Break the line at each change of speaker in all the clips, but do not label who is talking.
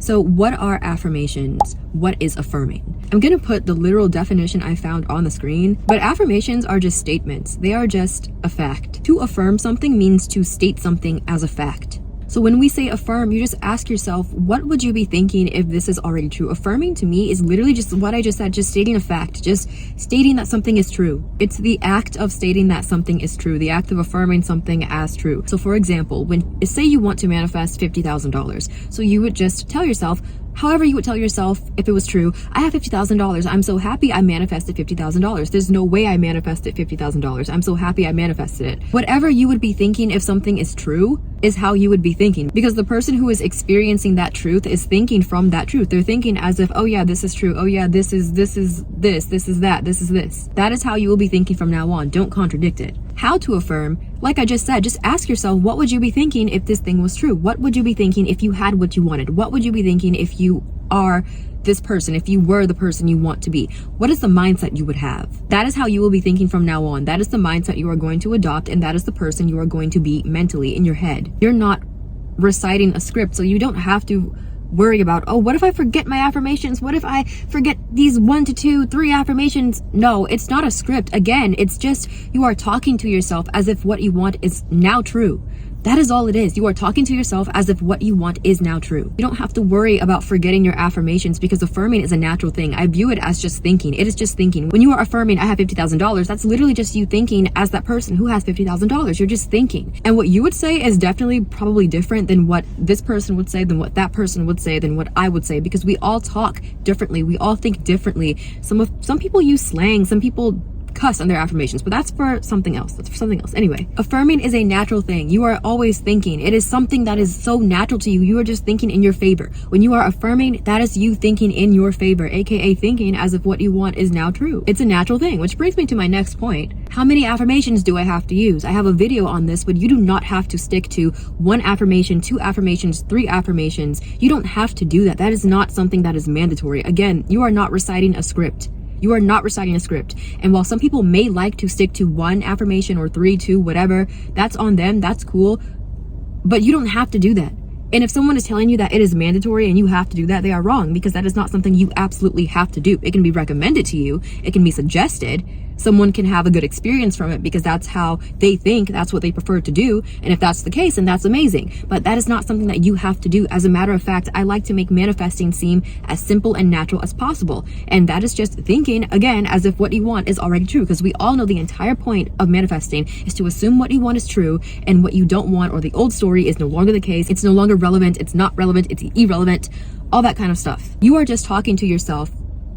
So what are affirmations? What is affirming? I'm gonna put the literal definition I found on the screen, but affirmations are just statements. They are just a fact. To affirm something means to state something as a fact. So when we say affirm, you just ask yourself, what would you be thinking if this is already true? Affirming to me is literally just what I just said, just stating a fact, just stating that something is true. It's the act of stating that something is true, the act of affirming something as true. So for example, say you want to manifest $50,000. So you would just tell yourself, however you would tell yourself if it was true, I have $50,000. I'm so happy I manifested $50,000. There's no way I manifested $50,000. I'm so happy I manifested it. Whatever you would be thinking if something is true is how you would be thinking, because the person who is experiencing that truth is thinking from that truth. They're thinking as if, oh yeah, this is true. Oh yeah, this is this, this is that, this is this. That is how you will be thinking from now on. Don't contradict it. How to affirm, like I just said, just ask yourself, what would you be thinking if this thing was true? What would you be thinking if you had what you wanted? What would you be thinking if you are this person, if you were the person you want to be? What is the mindset you would have? That is how you will be thinking from now on. That is the mindset you are going to adopt, and that is the person you are going to be mentally in your head. You're not reciting a script, so you don't have to worry about, oh, what if I forget my affirmations? What if I forget these 1 to 2, 3 affirmations? No, it's not a script. Again, it's just you are talking to yourself as if what you want is now true. That is all it is. You are talking to yourself as if what you want is now true. You don't have to worry about forgetting your affirmations, because affirming is a natural thing. I view it as just thinking. It is just thinking. When you are affirming, I have $50,000, that's literally just you thinking as that person who has $50,000. You're just thinking. And what you would say is definitely probably different than what this person would say, than what that person would say, than what I would say, because we all talk differently. We all think differently. Some people use slang. Some people cuss on their affirmations, but that's for something else. Anyway, affirming is a natural thing. You are always thinking. It is something that is so natural to you. You are just thinking in your favor. When you are affirming, that is you thinking in your favor, aka thinking as if what you want is now true. It's a natural thing, which brings me to my next point. How many affirmations do I have to use? I have a video on this, but you do not have to stick to 1 affirmation, 2 affirmations, 3 affirmations. You don't have to do that. That is not something that is mandatory. Again, you are not reciting a script. You are not reciting a script. And while some people may like to stick to 1 affirmation or 3, 2, whatever, that's on them, that's cool. But you don't have to do that. And if someone is telling you that it is mandatory and you have to do that, they are wrong, because that is not something you absolutely have to do. It can be recommended to you. It can be suggested. Someone can have a good experience from it because that's how they think, that's what they prefer to do. And if that's the case, then that's amazing. But that is not something that you have to do. As a matter of fact, I like to make manifesting seem as simple and natural as possible. And that is just thinking, again, as if what you want is already true, because we all know the entire point of manifesting is to assume what you want is true and what you don't want, or the old story, is no longer the case. It's no longer relevant. It's not relevant. It's irrelevant. All that kind of stuff. You are just talking to yourself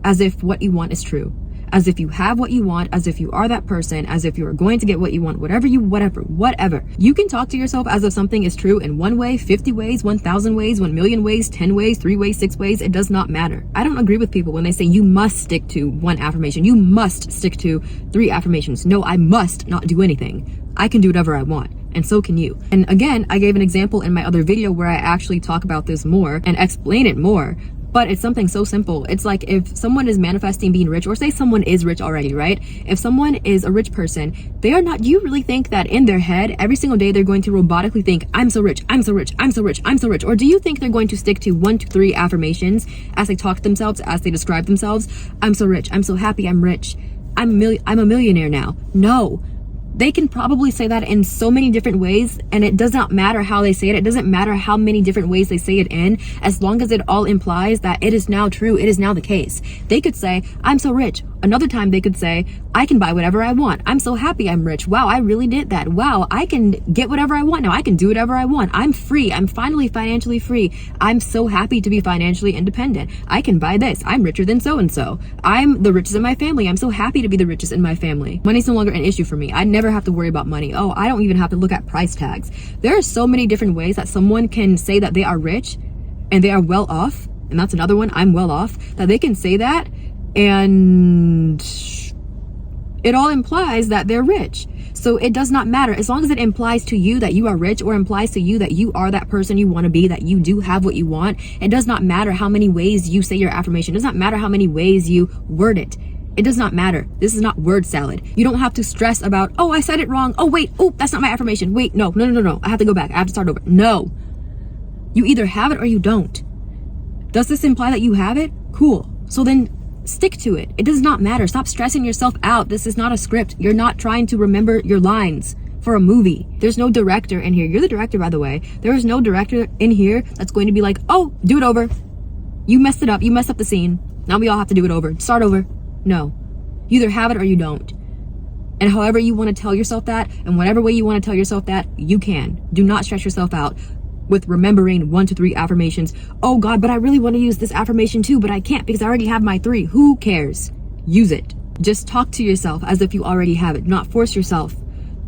as if what you want is true. As if you have what you want, as if you are that person, as if you are going to get what you want, whatever. You can talk to yourself as if something is true in 1 way, 50 ways, 1,000 ways, 1,000,000 ways, 10 ways, 3 ways, 6 ways. It does not matter. I don't agree with people when they say you must stick to 1 affirmation. You must stick to 3 affirmations. No, I must not do anything. I can do whatever I want. And so can you. And again, I gave an example in my other video where I actually talk about this more and explain it more. But it's something so simple. It's like if someone is manifesting being rich, or say someone is rich already, right? If someone is a rich person, do you really think that in their head, every single day, they're going to robotically think, I'm so rich, I'm so rich, I'm so rich, I'm so rich? Or do you think they're going to stick to 1 to 3 affirmations as they talk to themselves, as they describe themselves? I'm so rich, I'm so happy, I'm rich, I'm a millionaire now. No. They can probably say that in so many different ways, and it does not matter how they say it. It doesn't matter how many different ways they say it in, as long as it all implies that it is now true, it is now the case. They could say, I'm so rich. Another time they could say, I can buy whatever I want. I'm so happy I'm rich. Wow, I really did that. Wow, I can get whatever I want now. I can do whatever I want. I'm free. I'm finally financially free. I'm so happy to be financially independent. I can buy this. I'm richer than so-and-so. I'm the richest in my family. I'm so happy to be the richest in my family. Money's no longer an issue for me. I never have to worry about money. Oh, I don't even have to look at price tags. There are so many different ways that someone can say that they are rich and they are well off. And that's another one, I'm well off, that they can say that and it all implies that they're rich. So it does not matter. As long as it implies to you that you are rich, or implies to you that you are that person you want to be, that you do have what you want, it does not matter how many ways you say your affirmation. It does not matter how many ways you word it. It does not matter. This is not word salad. You don't have to stress about, oh, I said it wrong. Oh, wait. Oh, that's not my affirmation. Wait, no. I have to go back. I have to start over. No. You either have it or you don't. Does this imply that you have it? Cool. So then stick to it. It does not matter. Stop stressing yourself out. This is not a script. You're not trying to remember your lines for a movie. There's no director in here. You're the director, by the way. There is no director in here that's going to be like, oh, do it over. You messed it up. You messed up the scene. Now we all have to do it over. Start over. No. You either have it or you don't. And however you want to tell yourself that, and whatever way you want to tell yourself that, you can. Do not stress yourself out with remembering 1 to 3 affirmations. Oh God, but I really want to use this affirmation too, but I can't because I already have my 3. Who cares? Use it. Just talk to yourself as if you already have it. Do not force yourself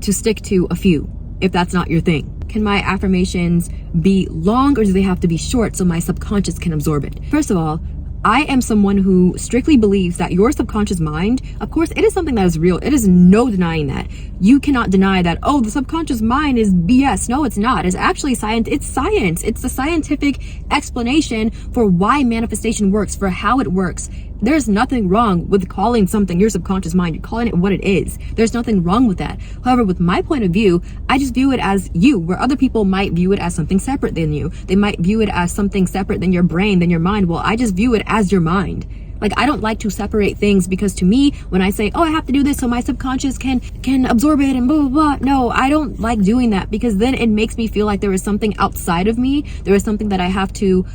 to stick to a few if that's not your thing. Can my affirmations be long or do they have to be short so my subconscious can absorb it? First of all, I am someone who strictly believes that your subconscious mind, of course, it is something that is real. It is no denying that. You cannot deny that, oh, the subconscious mind is BS. No, it's not. It's actually science. It's science. It's the scientific explanation for why manifestation works, for how it works. There's nothing wrong with calling something your subconscious mind. You're calling it what it is. There's nothing wrong with that. However, with my point of view, I just view it as you, where other people might view it as something separate than you. They might view it as something separate than your brain, than your mind. Well, I just view it as your mind. Like, I don't like to separate things because to me, when I say, oh, I have to do this so my subconscious can absorb it and blah, blah, blah. No, I don't like doing that because then it makes me feel like there is something outside of me. There is something that I have to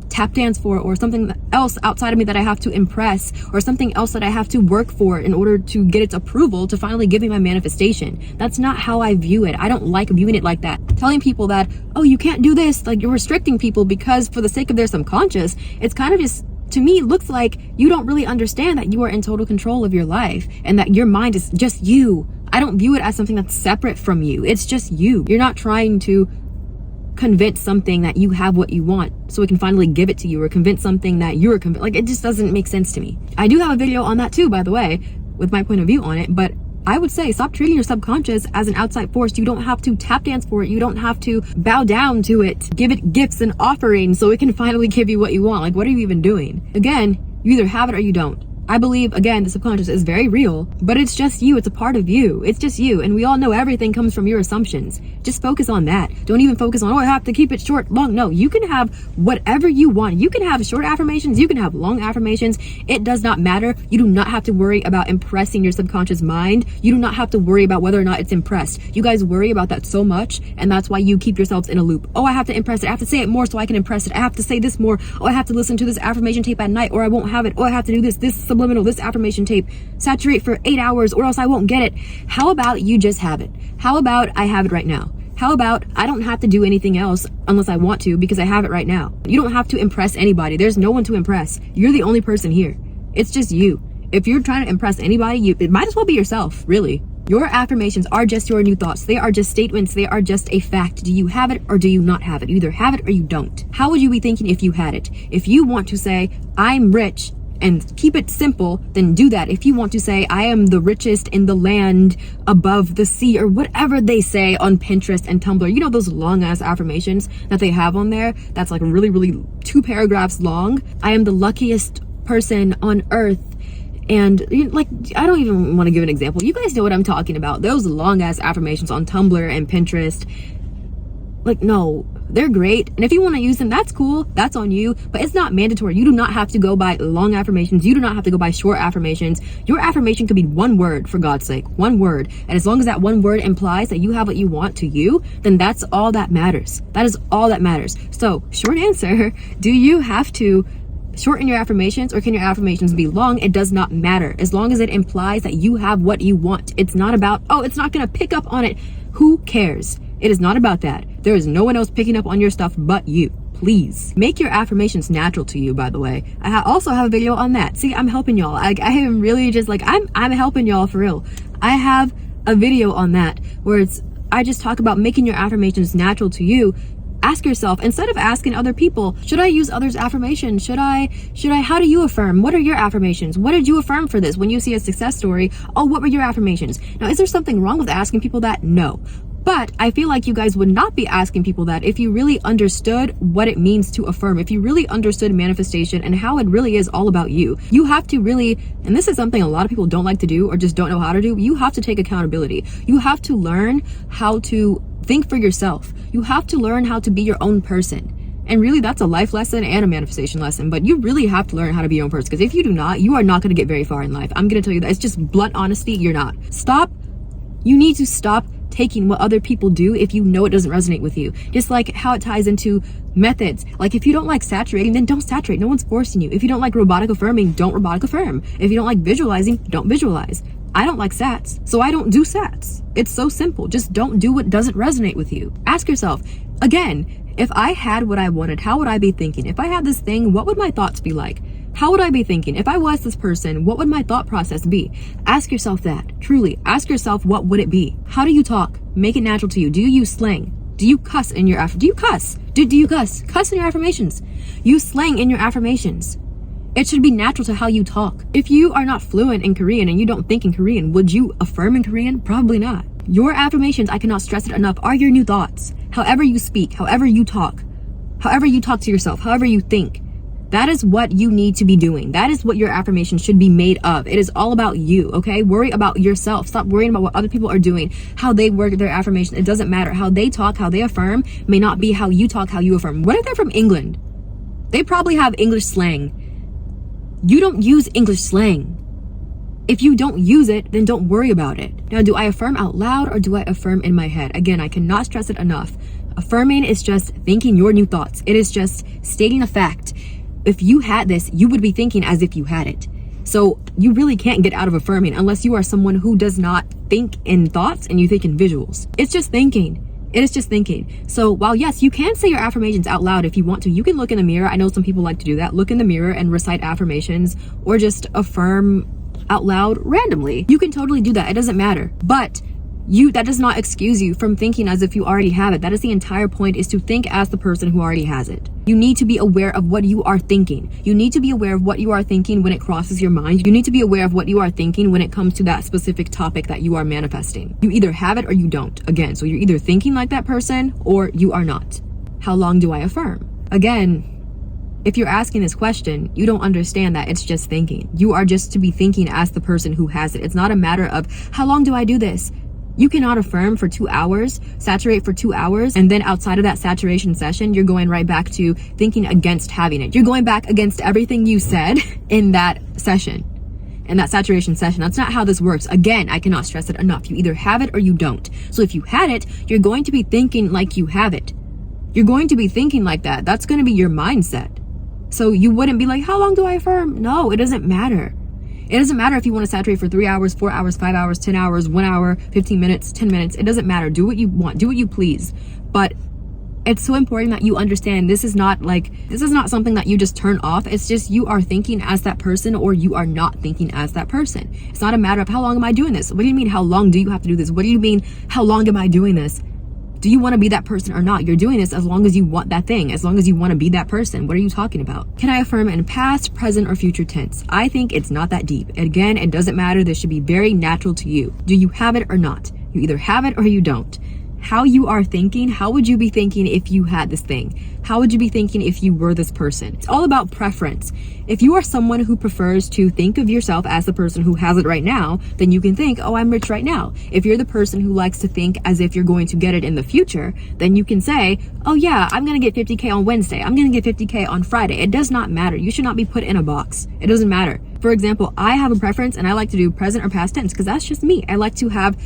tap dance for, or something else outside of me that I have to impress, or something else that I have to work for in order to get its approval to finally give me my manifestation. That's not how I view it. I don't like viewing it like that. Telling people that, oh, you can't do this, like you're restricting people because for the sake of their subconscious, it's kind of just, to me, looks like you don't really understand that you are in total control of your life and that your mind is just you. I don't view it as something that's separate from you. It's just you. You're not trying to convince something that you have what you want so it can finally give it to you, or convince something that you're convinced. Like, it just doesn't make sense to me. I do have a video on that too, by the way, with my point of view on it, but I would say stop treating your subconscious as an outside force. You don't have to tap dance for it. You don't have to bow down to it. Give it gifts and offerings so it can finally give you what you want. Like, what are you even doing? Again, you either have it or you don't. I believe, again, the subconscious is very real, but it's just you. It's a part of you. It's just you. And we all know everything comes from your assumptions. Just focus on that. Don't even focus on, oh, I have to keep it short, long. No, you can have whatever you want. You can have short affirmations. You can have long affirmations. It does not matter. You do not have to worry about impressing your subconscious mind. You do not have to worry about whether or not it's impressed. You guys worry about that so much, and that's why you keep yourselves in a loop. Oh, I have to impress it. I have to say it more so I can impress it. I have to say this more. Oh, I have to listen to this affirmation tape at night or I won't have it. Oh, I have to do this subliminal, this affirmation tape, saturate for 8 hours or else I won't get it. How about you just have it? How about I have it right now? How about I don't have to do anything else unless I want to because I have it right now? You don't have to impress anybody. There's no one to impress. You're the only person here. It's just you. If you're trying to impress anybody, it might as well be yourself, really. Your affirmations are just your new thoughts. They are just statements. They are just a fact. Do you have it or do you not have it? You either have it or you don't. How would you be thinking if you had it? If you want to say, I'm rich, and keep it simple, then do that. If you want to say, I am the richest in the land above the sea, or whatever they say on Pinterest and Tumblr, you know, those long ass affirmations that they have on there, that's like really 2 paragraphs long. I am the luckiest person on earth. And like, I don't even want to give an example. You guys know what I'm talking about. Those long ass affirmations on Tumblr and Pinterest. Like, no, they're great. And if you want to use them, that's cool. That's on you. But it's not mandatory. You do not have to go by long affirmations. You do not have to go by short affirmations. Your affirmation could be 1 word, for God's sake. 1 word. And as long as that 1 word implies that you have what you want to you, then that's all that matters. That is all that matters. So, short answer, do you have to shorten your affirmations or can your affirmations be long? It does not matter. As long as it implies that you have what you want. It's not about, oh, it's not going to pick up on it. Who cares? It is not about that. There is no one else picking up on your stuff but you. Please make your affirmations natural to you, by the way. I also have a video on that. See, I'm helping y'all. I am really just like, I'm helping y'all for real. I have a video on that where I just talk about making your affirmations natural to you. Ask yourself, instead of asking other people, should I use others' affirmations? Should I, how do you affirm? What are your affirmations? What did you affirm for this? When you see a success story, oh, what were your affirmations? Now, is there something wrong with asking people that? No. But I feel like you guys would not be asking people that if you really understood what it means to affirm, if you really understood manifestation and how it really is all about you. You have to really, and this is something a lot of people don't like to do or just don't know how to do, you have to take accountability. You have to learn how to think for yourself. You have to learn how to be your own person. And really, that's a life lesson and a manifestation lesson. But you really have to learn how to be your own person, because if you do not, you are not going to get very far in life. I'm going to tell you that. It's just blunt honesty. You're not. You need to stop taking what other people do if you know it doesn't resonate with you. Just like how it ties into methods. Like, if you don't like saturating, then don't saturate. No one's forcing you. If you don't like robotic affirming, don't robotic affirm. If you don't like visualizing, don't visualize. I don't like sats, so I don't do sats. It's so simple. Just don't do what doesn't resonate with you. Ask yourself, again, if I had what I wanted, how would I be thinking? If I had this thing, what would my thoughts be like? How would I be thinking? If I was this person, what would my thought process be? Ask yourself that. Truly, ask yourself, what would it be? How do you talk? Make it natural to you. Do you use slang? Do you cuss in your do you cuss? Do you cuss? Cuss in your affirmations. Use slang in your affirmations. It should be natural to how you talk. If you are not fluent in Korean and you don't think in Korean, would you affirm in Korean? Probably not. Your affirmations, I cannot stress it enough, are your new thoughts. However you speak, however you talk to yourself, however you think, that is what you need to be doing. That is what your affirmation should be made of. It is all about you, okay? Worry about yourself. Stop worrying about what other people are doing, how they work their affirmation. It doesn't matter. How they talk, how they affirm may not be how you talk, how you affirm. What if they're from England? They probably have English slang. You don't use English slang. If you don't use it, then don't worry about it. Now, do I affirm out loud or do I affirm in my head? Again, I cannot stress it enough. Affirming is just thinking your new thoughts. It is just stating a fact. If you had this, you would be thinking as if you had it. So you really can't get out of affirming unless you are someone who does not think in thoughts and you think in visuals. It's just thinking. It is just thinking. So while yes, you can say your affirmations out loud if you want to. You can look in the mirror. I know some people like to do that. Look in the mirror and recite affirmations, or just affirm out loud randomly. You can totally do that. It doesn't matter. But that does not excuse you from thinking as if you already have it. That is the entire point, is to think as the person who already has it. You need to be aware of what you are thinking. You need to be aware of what you are thinking when it crosses your mind. You need to be aware of what you are thinking when it comes to that specific topic that you are manifesting. You either have it or you don't. Again, so you're either thinking like that person or you are not. How long do I affirm? Again, if you're asking this question, you don't understand that it's just thinking. You are just to be thinking as the person who has it. It's not a matter of how long do I do this? You cannot affirm for 2 hours, saturate for 2 hours, and then outside of that saturation session, you're going right back to thinking against having it. You're going back against everything you said in that session, in that saturation session. That's not how this works. Again, I cannot stress it enough. You either have it or you don't. So if you had it, you're going to be thinking like you have it. You're going to be thinking like that. That's going to be your mindset. So you wouldn't be like, how long do I affirm? No, it doesn't matter. It doesn't matter if you want to saturate for 3 hours, 4 hours, 5 hours, 10 hours, 1 hour, 15 minutes, 10 minutes. It doesn't matter. Do what you want. Do what you please. But it's so important that you understand this is not something that you just turn off. It's just you are thinking as that person or you are not thinking as that person. It's not a matter of how long am I doing this? What do you mean, how long do you have to do this? What do you mean, how long am I doing this? Do you want to be that person or not? You're doing this as long as you want that thing, as long as you want to be that person. What are you talking about? Can I affirm in past, present, or future tense? I think it's not that deep. Again, it doesn't matter. This should be very natural to you. Do you have it or not? You either have it or you don't. How you are thinking, how would you be thinking if you had this thing? How would you be thinking if you were this person? It's all about preference. If you are someone who prefers to think of yourself as the person who has it right now, then you can think, oh, I'm rich right now. If you're the person who likes to think as if you're going to get it in the future, then you can say, oh yeah, I'm going to get 50K on Wednesday. I'm going to get 50K on Friday. It does not matter. You should not be put in a box. It doesn't matter. For example, I have a preference and I like to do present or past tense because that's just me. I like to have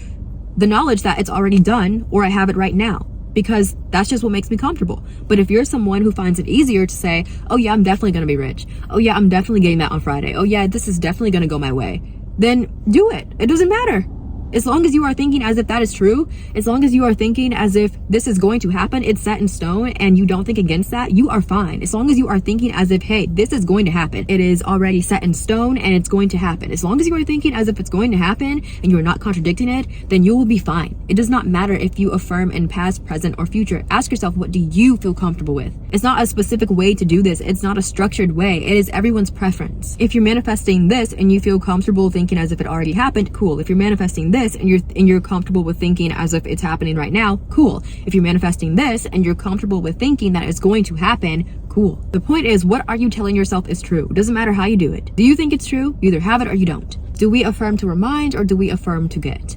the knowledge that it's already done or I have it right now, because that's just what makes me comfortable. But if you're someone who finds it easier to say, oh yeah, I'm definitely going to be rich. Oh yeah, I'm definitely getting that on Friday. Oh yeah, this is definitely going to go my way. Then do it. It doesn't matter. As long as you are thinking as if that is true, as long as you are thinking as if this is going to happen, it's set in stone, and you don't think against that, you are fine. As long as you are thinking as if, hey, this is going to happen. It is already set in stone and it's going to happen. As long as you are thinking as if it's going to happen and you are not contradicting it, then you will be fine. It does not matter if you affirm in past, present, or future. Ask yourself, what do you feel comfortable with? It's not a specific way to do this. It's not a structured way. It is everyone's preference. If you're manifesting this and you feel comfortable thinking as if it already happened, cool. If you're manifesting this and you're comfortable with thinking as if it's happening right now, cool. If you're manifesting this and you're comfortable with thinking that it's going to happen, cool. The point is, what are you telling yourself is true? It doesn't matter how you do it. Do you think it's true? You either have it or you don't. Do we affirm to remind or do we affirm to get?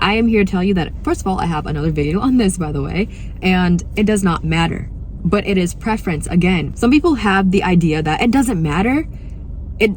I am here to tell you that, first of all, I have another video on this, by the way, and it does not matter but it is preference. Again, some people have the idea that it doesn't matter.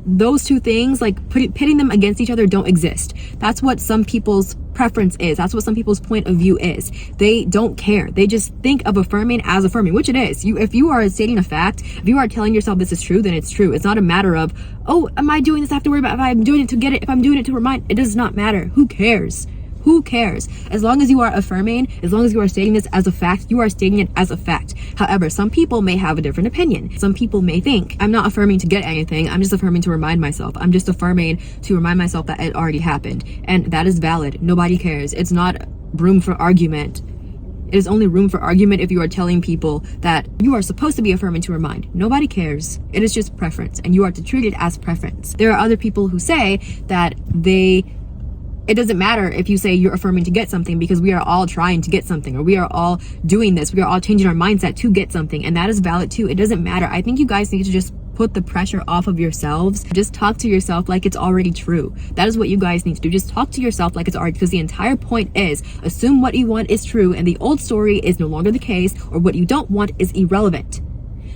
Those two things, like pitting them against each other, don't exist. That's what some people's preference is. That's what some people's point of view is. They don't care. They just think of affirming as affirming, which it is. If you are stating a fact, if you are telling yourself this is true, then it's true. It's not a matter of, oh, am I doing this? I have to worry about if I'm doing it to get it, if I'm doing it to remind. It does not matter. Who cares? Who cares? As long as you are affirming, as long as you are stating this as a fact, you are stating it as a fact. However, some people may have a different opinion. Some people may think, I'm not affirming to get anything. I'm just affirming to remind myself. I'm just affirming to remind myself that it already happened. And that is valid. Nobody cares. It's not room for argument. It is only room for argument if you are telling people that you are supposed to be affirming to remind. Nobody cares. It is just preference, and you are to treat it as preference. There are other people who say that it doesn't matter if you say you're affirming to get something, because we are all trying to get something, or we are all doing this. We are all changing our mindset to get something, and that is valid too. It doesn't matter. I think you guys need to just put the pressure off of yourselves. Just talk to yourself like it's already true. That is what you guys need to do. Just talk to yourself like it's already, because the entire point is assume what you want is true and the old story is no longer the case, or what you don't want is irrelevant.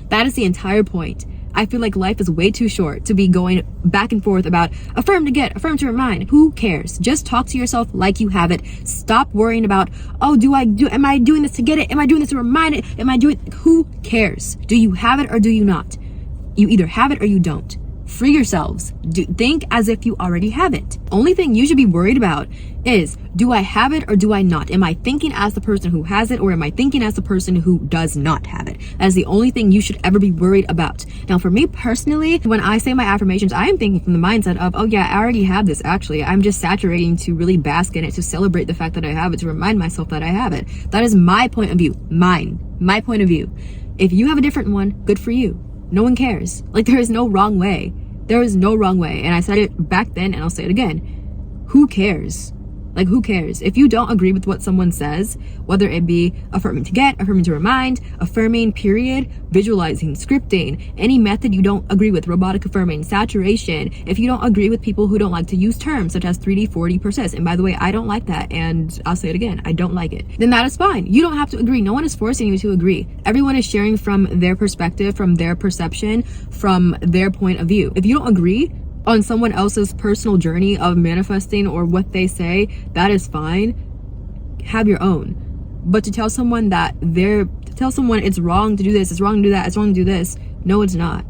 That is the entire point. I feel like life is way too short to be going back and forth about affirm to get, affirm to remind. Who cares? Just talk to yourself like you have it. Stop worrying about, oh, am I doing this to get it? Am I doing this to remind it? Who cares? Do you have it or do you not? You either have it or you don't. Free yourselves. Think as if you already have it. Only thing you should be worried about is, do I have it or do I not? Am I thinking as the person who has it, or am I thinking as the person who does not have it? That is the only thing you should ever be worried about. Now, for me personally, when I say my affirmations, I am thinking from the mindset of, oh yeah, I already have this actually. I'm just saturating to really bask in it, to celebrate the fact that I have it, to remind myself that I have it. That is my point of view. My point of view. If you have a different one, good for you. No one cares. Like, there is no wrong way. There is no wrong way. And I said it back then and I'll say it again. Who cares? Like, who cares? If you don't agree with what someone says, whether it be affirming to get, affirming to remind, affirming, period, visualizing, scripting, any method you don't agree with, robotic affirming, saturation, if you don't agree with people who don't like to use terms such as 3D, 4D, persist, and by the way, I don't like that, and I'll say it again, I don't like it, then that is fine. You don't have to agree. No one is forcing you to agree. Everyone is sharing from their perspective, from their perception, from their point of view. If you don't agree on someone else's personal journey of manifesting or what they say, that is fine. Have your own. But to tell someone it's wrong to do this, it's wrong to do that, it's wrong to do this, no, it's not.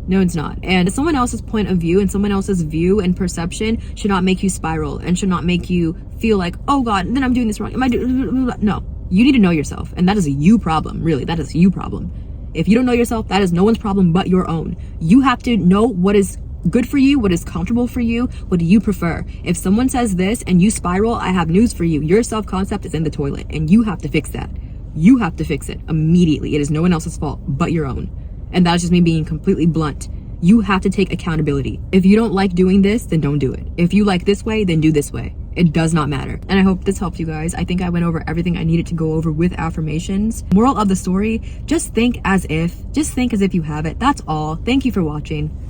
No, it's not. And someone else's point of view and someone else's view and perception should not make you spiral and should not make you feel like, oh God, then I'm doing this wrong. No, you need to know yourself. And that is a you problem, really. That is a you problem. If you don't know yourself, that is no one's problem but your own. You have to know what is good for you, what is comfortable for you, what do you prefer. If someone says this and you spiral, I have news for you. Your self-concept is in the toilet and you have to fix that. You have to fix it immediately. It is no one else's fault but your own. And that's just me being completely blunt. You have to take accountability. If you don't like doing this, then don't do it. If you like this way, then do this way. It does not matter. And I hope this helped you guys. I think I went over everything I needed to go over with affirmations. Moral of the story, just think as if you have it. That's all. Thank you for watching.